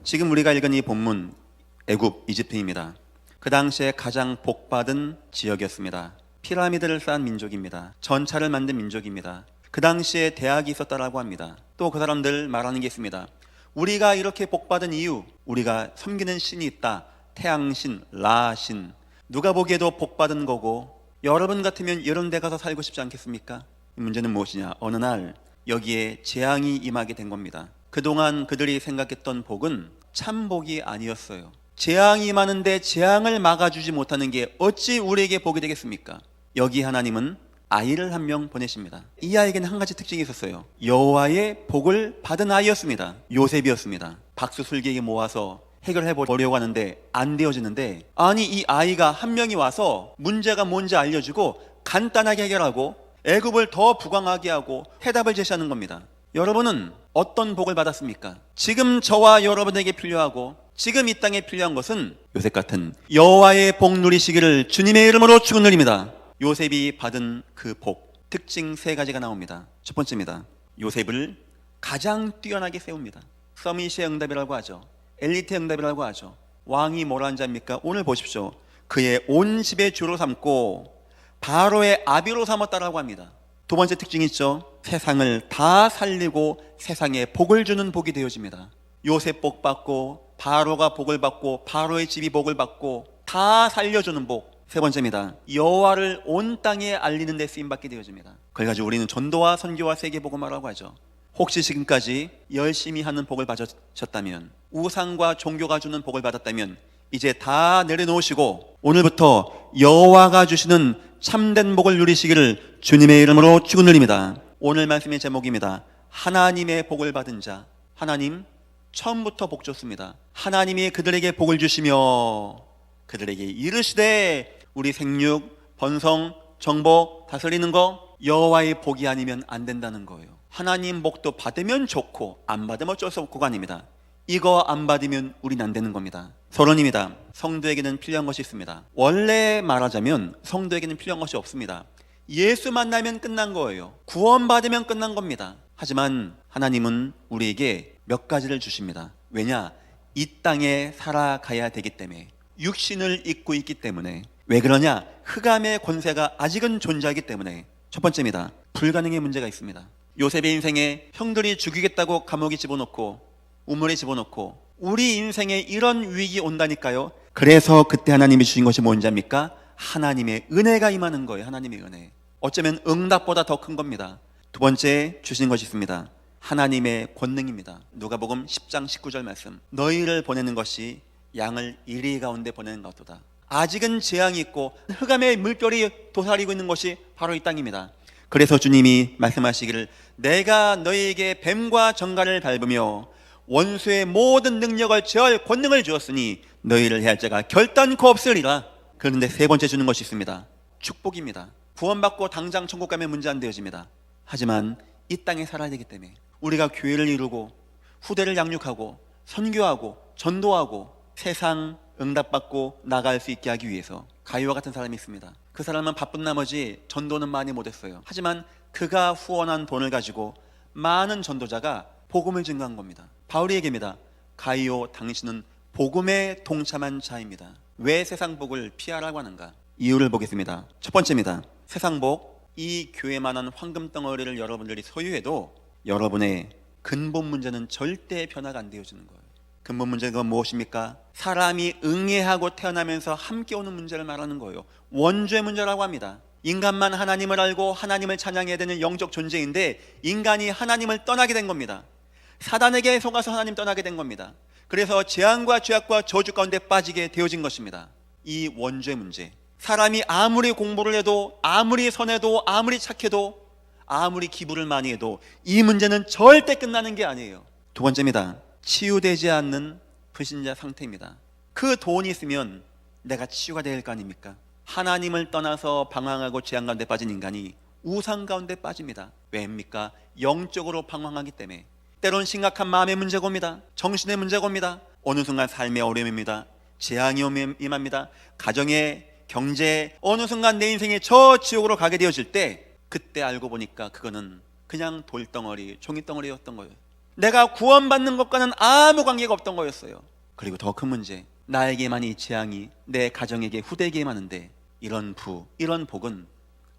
지금 우리가 읽은 이 본문, 애굽, 이집트입니다. 그 당시에 가장 복받은 지역이었습니다. 피라미드를 쌓은 민족입니다. 전차를 만든 민족입니다. 그 당시에 대학이 있었다라고 합니다. 또 그 사람들 말하는 게 있습니다. 우리가 이렇게 복받은 이유, 우리가 섬기는 신이 있다. 태양신, 라신. 누가 보기에도 복받은 거고, 여러분 같으면 이런 데 가서 살고 싶지 않겠습니까? 문제는 무엇이냐? 어느 날 여기에 재앙이 임하게 된 겁니다. 그동안 그들이 생각했던 복은 참 복이 아니었어요. 재앙이 임하는데 재앙을 막아주지 못하는 게 어찌 우리에게 복이 되겠습니까? 여기 하나님은 아이를 한 명 보내십니다. 이 아이에게는 한 가지 특징이 있었어요. 여호와의 복을 받은 아이였습니다. 요셉이었습니다. 박수술객이 모아서 해결해 보려고 하는데 안 되어지는데, 아니 이 아이가 한 명이 와서 문제가 뭔지 알려주고 간단하게 해결하고 애굽을 더 부강하게 하고 해답을 제시하는 겁니다. 여러분은 어떤 복을 받았습니까? 지금 저와 여러분에게 필요하고 지금 이 땅에 필요한 것은 요셉 같은 여호와의 복 누리시기를 주님의 이름으로 축원드립니다. 요셉이 받은 그 복, 특징 세 가지가 나옵니다. 첫 번째입니다. 요셉을 가장 뛰어나게 세웁니다. 서밋의 응답이라고 하죠. 엘리트의 응답이라고 하죠. 왕이 뭐라는 자입니까? 오늘 보십시오. 그의 온 집의 주로 삼고 바로의 아비로 삼았다라고 합니다. 두 번째 특징이 있죠. 세상을 다 살리고 세상에 복을 주는 복이 되어집니다. 요셉 복 받고 바로가 복을 받고 바로의 집이 복을 받고 다 살려주는 복. 세 번째입니다. 여호와를 온 땅에 알리는 데 쓰임받게 되어집니다. 그걸 가지고 우리는 전도와 선교와 세계복음화라고 하죠. 혹시 지금까지 열심히 하는 복을 받으셨다면, 우상과 종교가 주는 복을 받았다면 이제 다 내려놓으시고 오늘부터 여호와가 주시는 참된 복을 누리시기를 주님의 이름으로 축원드립니다. 오늘 말씀의 제목입니다. 하나님의 복을 받은 자. 하나님 처음부터 복 줬습니다. 하나님이 그들에게 복을 주시며 그들에게 이르시되 우리 생육, 번성, 정복, 다스리는 거 여호와의 복이 아니면 안 된다는 거예요. 하나님 복도 받으면 좋고 안 받으면 어쩔 수 없고가 아닙니다. 이거 안 받으면 우린 안 되는 겁니다. 서론입니다. 성도에게는 필요한 것이 있습니다. 원래 말하자면 성도에게는 필요한 것이 없습니다. 예수 만나면 끝난 거예요. 구원 받으면 끝난 겁니다. 하지만 하나님은 우리에게 몇 가지를 주십니다. 왜냐? 이 땅에 살아가야 되기 때문에, 육신을 입고 있기 때문에. 왜 그러냐? 흑암의 권세가 아직은 존재하기 때문에. 첫 번째입니다. 불가능의 문제가 있습니다. 요셉의 인생에 형들이 죽이겠다고 감옥에 집어넣고 우물에 집어넣고 우리 인생에 이런 위기 온다니까요. 그래서 그때 하나님이 주신 것이 뭔지 압니까? 하나님의 은혜가 임하는 거예요. 하나님의 은혜. 어쩌면 응답보다 더 큰 겁니다. 두 번째 주신 것이 있습니다. 하나님의 권능입니다. 누가복음 10장 19절 말씀. 너희를 보내는 것이 양을 이리 가운데 보내는 것보다. 아직은 재앙이 있고 흑암의 물결이 도사리고 있는 것이 바로 이 땅입니다. 그래서 주님이 말씀하시기를 내가 너희에게 뱀과 정갈을 밟으며 원수의 모든 능력을 제할 권능을 주었으니 너희를 해할 자가 결단코 없으리라. 그런데 세 번째 주는 것이 있습니다. 축복입니다. 구원받고 당장 천국 가면 문제 안 되어집니다. 하지만 이 땅에 살아야 되기 때문에 우리가 교회를 이루고 후대를 양육하고 선교하고 전도하고 세상 응답받고 나갈 수 있게 하기 위해서 가이와 같은 사람이 있습니다. 그 사람은 바쁜 나머지 전도는 많이 못했어요. 하지만 그가 후원한 돈을 가지고 많은 전도자가 복음을 증거한 겁니다. 바울이 얘기합니다. 가이오, 당신은 복음에 동참한 자입니다. 왜 세상 복을 피하라고 하는가? 이유를 보겠습니다. 첫 번째입니다. 세상 복, 이 교회만한 황금 덩어리를 여러분들이 소유해도 여러분의 근본 문제는 절대 변화가 안 되어지는 거예요. 근본 문제가 무엇입니까? 사람이 응애하고 태어나면서 함께 오는 문제를 말하는 거예요. 원죄 문제라고 합니다. 인간만 하나님을 알고 하나님을 찬양해야 되는 영적 존재인데 인간이 하나님을 떠나게 된 겁니다. 사단에게 속아서 하나님 떠나게 된 겁니다. 그래서 재앙과 죄악과 저주 가운데 빠지게 되어진 것입니다. 이 원죄 문제. 사람이 아무리 공부를 해도 아무리 선해도 아무리 착해도 아무리 기부를 많이 해도 이 문제는 절대 끝나는 게 아니에요. 두 번째입니다. 치유되지 않는 불신자 상태입니다. 그 돈이 있으면 내가 치유가 될 거 아닙니까? 하나님을 떠나서 방황하고 재앙 가운데 빠진 인간이 우상 가운데 빠집니다. 왜입니까? 영적으로 방황하기 때문에. 때론 심각한 마음의 문제가 옵니다. 정신의 문제가 옵니다. 어느 순간 삶의 어려움입니다. 재앙이 임합니다. 가정에 경제, 어느 순간 내 인생이 저 지옥으로 가게 되어질 때 그때 알고 보니까 그거는 그냥 돌덩어리, 종이덩어리였던 거예요. 내가 구원받는 것과는 아무 관계가 없던 거였어요. 그리고 더 큰 문제, 나에게만 이 재앙이 내 가정에게, 후대에게 많은데 이런 이런 복은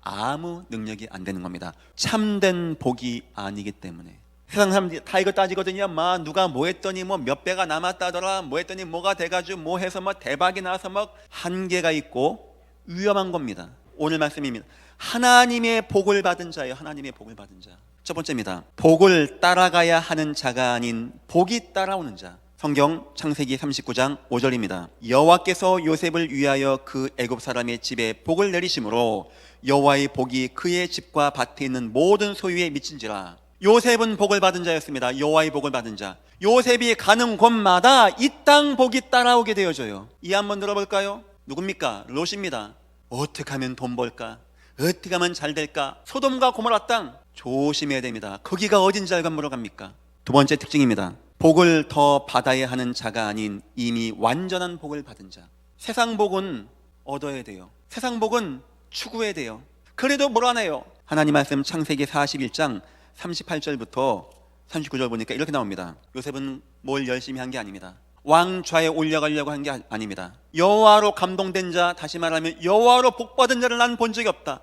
아무 능력이 안 되는 겁니다. 참된 복이 아니기 때문에. 세상 사람들이 다 이거 따지거든요. 누가 뭐 했더니 몇 배가 남았다더라, 뭐 했더니 뭐가 돼가지고 뭐 해서 대박이 나서 한계가 있고 위험한 겁니다. 오늘 말씀입니다. 하나님의 복을 받은 자예요. 하나님의 복을 받은 자. 첫 번째입니다. 복을 따라가야 하는 자가 아닌 복이 따라오는 자. 성경 창세기 39장 5절입니다. 여호와께서 요셉을 위하여 그 애굽 사람의 집에 복을 내리심으로 여호와의 복이 그의 집과 밭에 있는 모든 소유에 미친지라. 요셉은 복을 받은 자였습니다. 여호와의 복을 받은 자. 요셉이 가는 곳마다 이 땅 복이 따라오게 되어져요. 이 한번 들어볼까요? 누굽니까? 롯입니다. 어떻게 하면 돈 벌까? 어떻게 하면 잘 될까? 소돔과 고모라 땅 조심해야 됩니다. 거기가 어딘지 알고 물어갑니까? 두 번째 특징입니다. 복을 더 받아야 하는 자가 아닌 이미 완전한 복을 받은 자. 세상 복은 얻어야 돼요. 세상 복은 추구해야 돼요. 그래도 뭘 안 해요? 하나님 말씀 창세기 41장 38절부터 39절 보니까 이렇게 나옵니다. 요셉은 뭘 열심히 한 게 아닙니다. 왕좌에 올라가려고 한 게 아닙니다. 여호와로 감동된 자, 다시 말하면 여호와로 복받은 자를 난 본 적이 없다.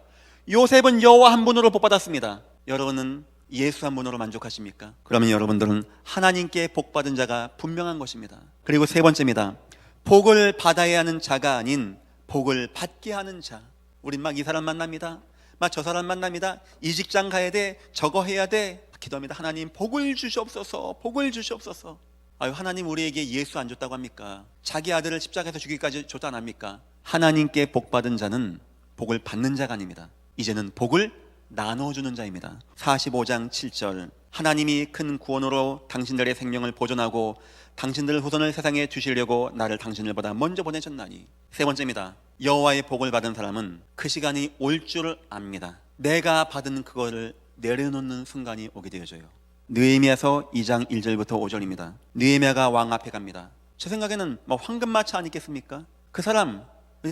요셉은 여호와 한 분으로 복받았습니다. 여러분은 예수 한 분으로 만족하십니까? 그러면 여러분들은 하나님께 복받은 자가 분명한 것입니다. 그리고 세 번째입니다. 복을 받아야 하는 자가 아닌 복을 받게 하는 자. 우린 이 사람 만납니다. 저 사람 만납니다. 이 직장 가야 돼. 저거 해야 돼. 기도합니다. 하나님 복을 주시옵소서. 복을 주시옵소서. 하나님 우리에게 예수 안 줬다고 합니까? 자기 아들을 십자가에서 죽이기까지 줬다 안 합니까? 하나님께 복받은 자는 복을 받는 자가 아닙니다. 이제는 복을 나눠주는 자입니다. 45장 7절 하나님이 큰 구원으로 당신들의 생명을 보존하고 당신들 후손을 세상에 주시려고 나를 당신들보다 먼저 보내셨나니. 세 번째입니다. 여호와의 복을 받은 사람은 그 시간이 올 줄 압니다. 내가 받은 그거를 내려놓는 순간이 오게 되어져요. 느헤미야서 2장 1절부터 5절입니다. 느헤미야가 왕 앞에 갑니다. 제 생각에는 황금마차 아니겠습니까? 그 사람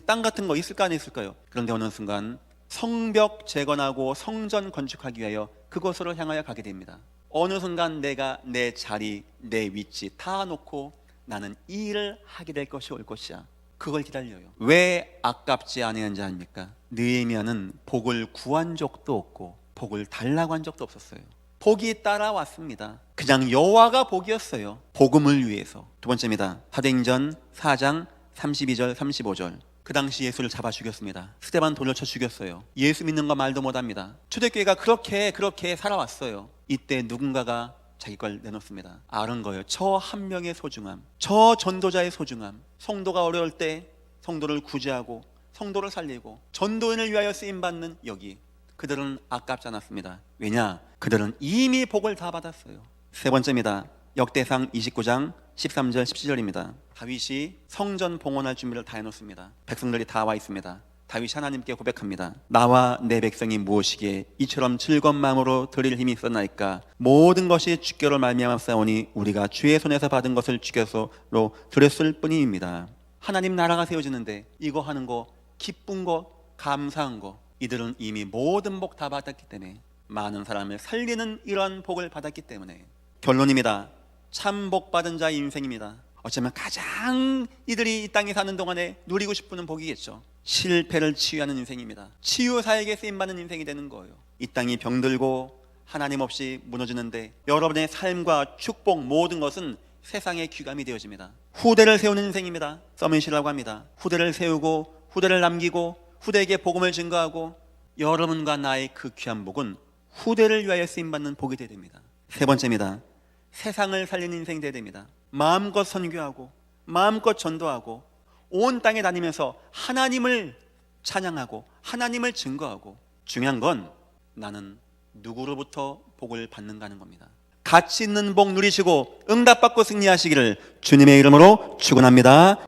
땅 같은 거 있을까 안 있을까요? 그런데 어느 순간 성벽 재건하고 성전 건축하기 위하여 그곳으로 향하여 가게 됩니다. 어느 순간 내가 내 자리, 내 위치 다 놓고 나는 이 일을 하게 될 것이 올 것이야. 그걸 기다려요. 왜 아깝지 않은지 아닙니까? 느헤미야는 복을 구한 적도 없고 복을 달라고 한 적도 없었어요. 복이 따라왔습니다. 그냥 여호와가 복이었어요. 복음을 위해서. 두 번째입니다. 사도행전 4장 32절 35절 그 당시 예수를 잡아 죽였습니다. 스데반 돌려 쳐 죽였어요. 예수 믿는 거 말도 못합니다. 초대교회가 그렇게 살아왔어요. 이때 누군가가 자기 걸 내놓습니다. 아는 거예요. 저 한 명의 소중함, 저 전도자의 소중함. 성도가 어려울 때 성도를 구제하고 성도를 살리고 전도인을 위하여 쓰임받는 여기, 그들은 아깝지 않았습니다. 왜냐? 그들은 이미 복을 다 받았어요. 세 번째입니다. 역대상 29장 13절 17절입니다. 다윗이 성전 봉헌할 준비를 다 해놓습니다. 백성들이 다 와 있습니다. 다윗이 하나님께 고백합니다. 나와 내 백성이 무엇이기에 이처럼 즐거운 마음으로 드릴 힘이 있었나이까? 모든 것이 주께로 말미암았사오니 우리가 주의 손에서 받은 것을 주께로 드렸을 뿐입니다. 하나님 나라가 세워지는데 이거 하는 거, 기쁜 거, 감사한 거, 이들은 이미 모든 복 다 받았기 때문에, 많은 사람을 살리는 이러한 복을 받았기 때문에. 결론입니다. 참 복 받은 자의 인생입니다. 어쩌면 가장 이들이 이 땅에 사는 동안에 누리고 싶은 복이겠죠. 실패를 치유하는 인생입니다. 치유사에게 쓰임받는 인생이 되는 거예요. 이 땅이 병들고 하나님 없이 무너지는데 여러분의 삶과 축복 모든 것은 세상의 귀감이 되어집니다. 후대를 세우는 인생입니다. 서밋이라고 합니다. 후대를 세우고 후대를 남기고 후대에게 복음을 증거하고, 여러분과 나의 그 귀한 복은 후대를 위하여 쓰임받는 복이 되어야 됩니다. 세 번째입니다. 세상을 살리는 인생이 되어야 됩니다. 마음껏 선교하고 마음껏 전도하고 온 땅에 다니면서 하나님을 찬양하고 하나님을 증거하고, 중요한 건 나는 누구로부터 복을 받는가 하는 겁니다. 가치 있는 복 누리시고 응답받고 승리하시기를 주님의 이름으로 축원합니다.